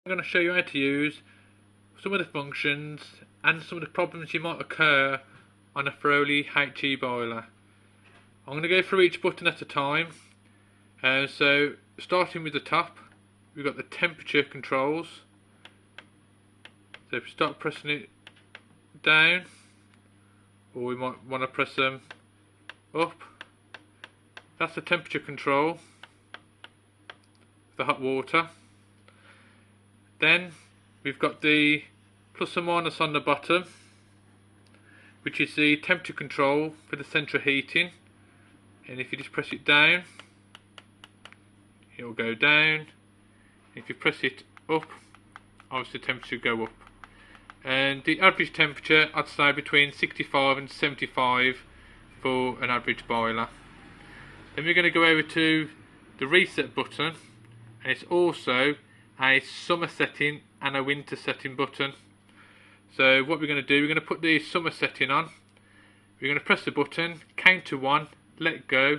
I'm going to show you how to use some of the functions and some of the problems you might occur on a Ferroli HE boiler. I'm going to go through each button at a time. So starting with the top, we've got the temperature controls. So if we start pressing it down, or we might want to press them up, that's the temperature control, the hot water. Then we've got the plus and minus on the bottom, which is the temperature control for the central heating, and if you just press it down, it will go down. If you press it up, obviously the temperature will go up. And the average temperature, I'd say between 65 and 75 for an average boiler. Then we're going to go over to the reset button, and it's also a summer setting and a winter setting button. So what we're going to do, we're going to put the summer setting on. We're going to press the button, count to 1, let go,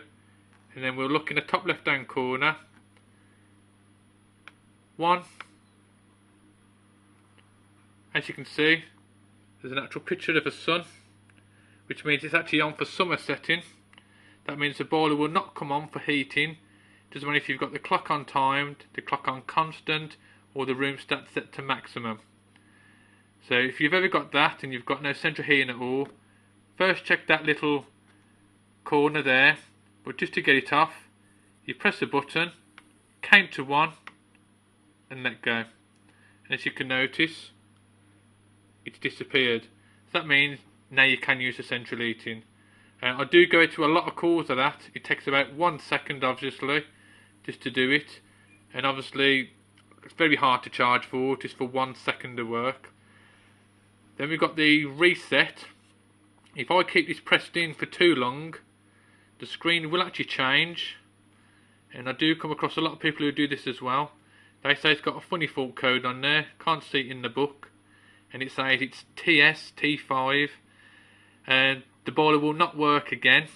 and then we'll look in the top left hand corner. 1. As you can see, there's an actual picture of a sun, which means it's actually on for summer setting. That means the boiler will not come on for heating. Doesn't matter if you've got the clock on timed, the clock on constant, or the room stat set to maximum. So if you've ever got that and you've got no central heating at all, first check that little corner there, but just to get it off, you press the button, count to 1, and let go. And as you can notice, it's disappeared. So that means now you can use the central heating. I do go into a lot of calls of that. It takes about 1 second, obviously, just to do it, and obviously it's very hard to charge for, just for 1 second of work. Then we've got the reset. If I keep this pressed in for too long, the screen will actually change, and I do come across a lot of people who do this as well. They say it's got a funny fault code on there, can't see it in the book, and it says it's TS-T5, and the boiler will not work again.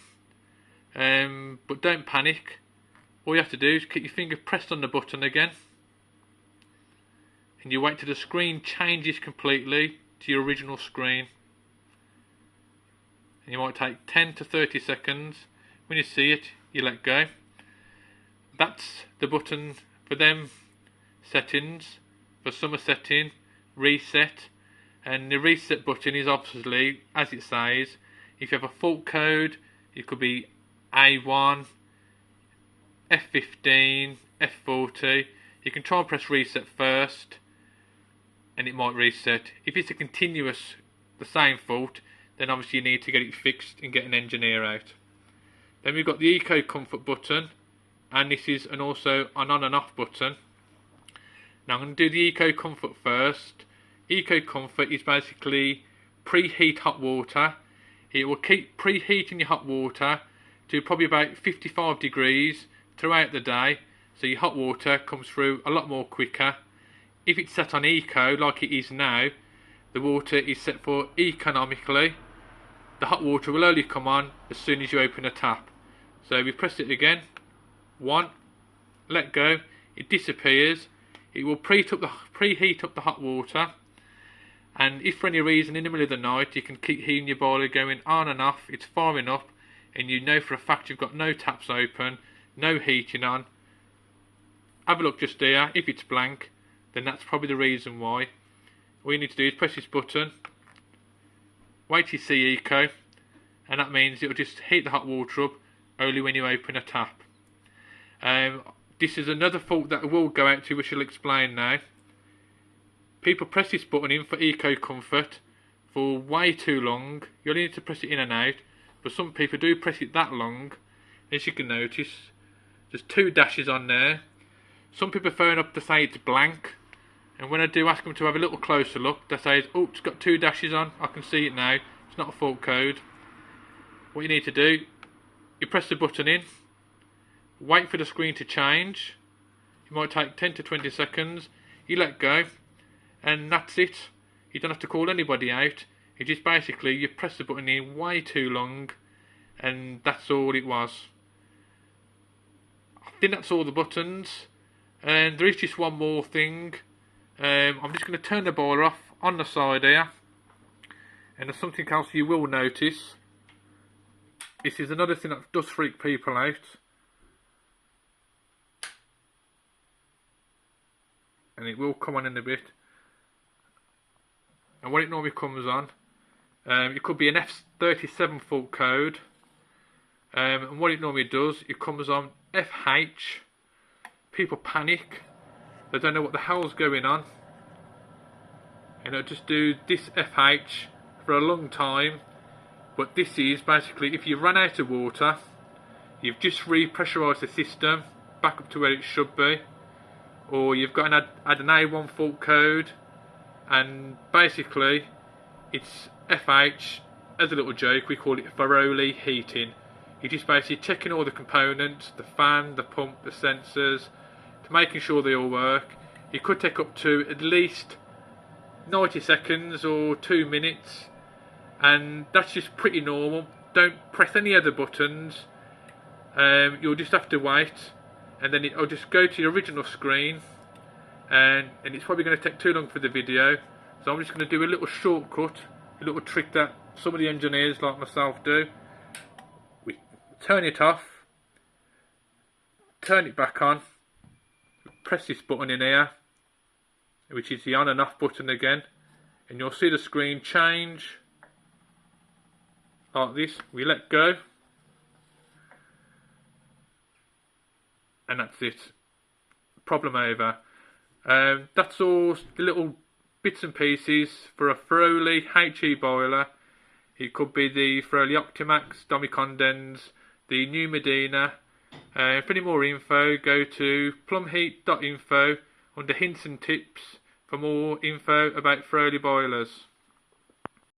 But don't panic. All you have to do is keep your finger pressed on the button again, and you wait till the screen changes completely to your original screen. And you might take 10 to 30 seconds. When you see it, you let go. That's the button for them settings, for summer setting, reset. And the reset button is obviously, as it says, if you have a fault code, it could be A1, F15, F40. You can try and press reset first, and it might reset. If it's a continuous, the same fault, then obviously you need to get it fixed and get an engineer out. Then we've got the Eco Comfort button, and this is also an on and off button. Now I'm going to do the Eco Comfort first. Eco Comfort is basically preheat hot water. It will keep preheating your hot water to probably about 55 degrees throughout the day, so your hot water comes through a lot more quicker. If it's set on Eco like it is now, the water is set for economically. The hot water will only come on as soon as you open a tap. So we press it again, 1, let go, it disappears. It will preheat up the hot water, and if for any reason in the middle of the night you can keep heating your boiler going on and off, it's firing up, and you know for a fact you've got no taps open, no heating on, have a look just here. If it's blank, then that's probably the reason why. All you need to do is press this button, wait till you see Eco, and that means it'll just heat the hot water up only when you open a tap. This is another fault that I will go out to, which I'll explain now. People press this button in for Eco Comfort for way too long. You only need to press it in and out, but some people do press it that long. As you can notice, there's 2 dashes on there. Some people phone up to say it's blank, and when I do ask them to have a little closer look, they say, oh, it's got 2 dashes on, I can see it now, it's not a fault code. What you need to do, you press the button in, wait for the screen to change. It might take 10 to 20 seconds, you let go, and that's it. You don't have to call anybody out. You just basically, you press the button in way too long, and that's all it was. I think that's all the buttons. And there is just one more thing. I'm just going to turn the boiler off on the side here. And there's something else you will notice. This is another thing that does freak people out. And it will come on in a bit. And what it normally comes on, it could be an F37 fault code. And what it normally does, it comes on FH. People panic. They don't know what the hell's going on. And it'll just do this FH for a long time. But this is basically, if you run out of water, you've just repressurised the system back up to where it should be. Or you've got an A1 fault code. And basically, it's FH, as a little joke, we call it Ferroli heating. You're just basically checking all the components, the fan, the pump, the sensors, to making sure they all work. It could take up to at least 90 seconds or 2 minutes, and that's just pretty normal. Don't press any other buttons. You'll just have to wait, and then it'll just go to your original screen, and it's probably going to take too long for the video, so I'm just going to do a little shortcut, a little trick that some of the engineers like myself do. We turn it off, turn it back on, press this button in here, which is the on and off button again, and you'll see the screen change like this. We let go, and that's it. Problem over. That's all the little bits and pieces for a Ferroli HE boiler. It could be the Ferroli Optimax, Domicondens, the new Medina. For any more info, go to plumheat.info under hints and tips for more info about Ferroli boilers.